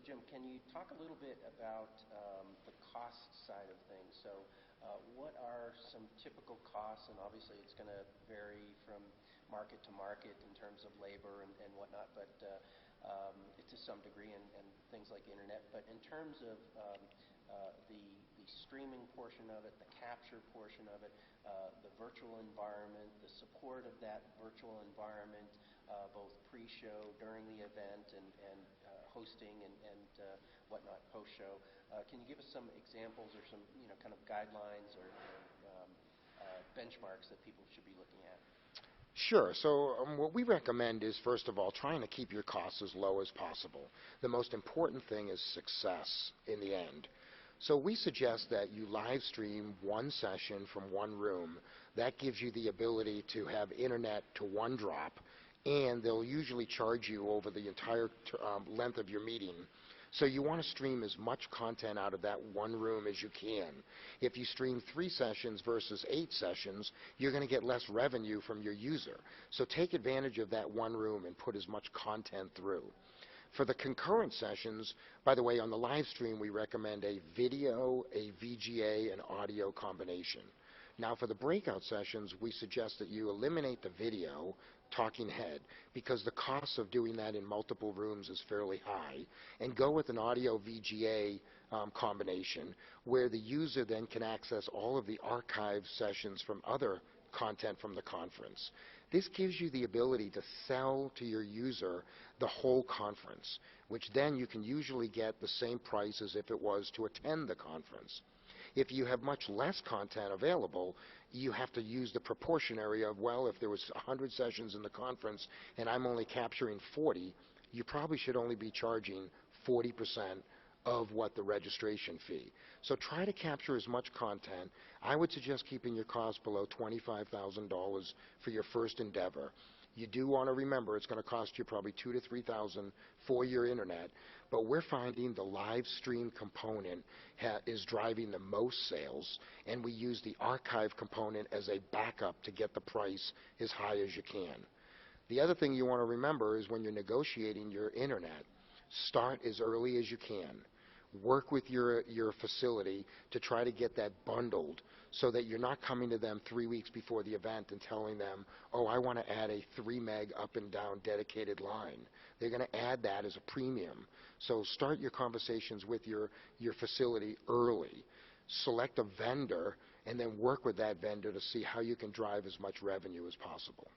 Jim, can you talk a little bit about the cost side of things? So what are some typical costs, and obviously it's going to vary from market to market in terms of labor and whatnot, but to some degree, and things like internet. But in terms of the streaming portion of it, the capture portion of it, the virtual environment, the support of that virtual environment, both pre-show, during the event, and hosting and whatnot post-show. Can you give us some examples or some kind of guidelines or benchmarks that people should be looking at? Sure. So what we recommend is, first of all, trying to keep your costs as low as possible. The most important thing is success in the end. So we suggest that you live stream one session from one room. That gives you the ability to have internet to one drop, and they'll usually charge you over the entire length of your meeting. So you want to stream as much content out of that one room as you can. If you stream 3 sessions versus 8 sessions, you're going to get less revenue from your user. So take advantage of that one room and put as much content through. For the concurrent sessions, by the way, on the live stream, we recommend a video, a VGA, and audio combination. Now, for the breakout sessions, we suggest that you eliminate the video, talking head, because the cost of doing that in multiple rooms is fairly high, and go with an audio VGA combination where the user then can access all of the archive sessions from other content from the conference. This gives you the ability to sell to your user the whole conference, which then you can usually get the same price as if it was to attend the conference. If you have much less content available, you have to use the proportionary of, well, if there was 100 sessions in the conference and I'm only capturing 40, you probably should only be charging 40% of what the registration fee. So try to capture as much content. I would suggest keeping your costs below $25,000 for your first endeavor. You do want to remember it's going to cost you probably $2,000 to $3,000 for your internet, but we're finding the live stream component is driving the most sales, and we use the archive component as a backup to get the price as high as you can. The other thing you want to remember is when you're negotiating your internet, start as early as you can. Work with your facility to try to get that bundled so that you're not coming to them 3 weeks before the event and telling them, oh, I want to add a 3 meg up and down dedicated line. They're going to add that as a premium. So start your conversations with your facility early. Select a vendor and then work with that vendor to see how you can drive as much revenue as possible.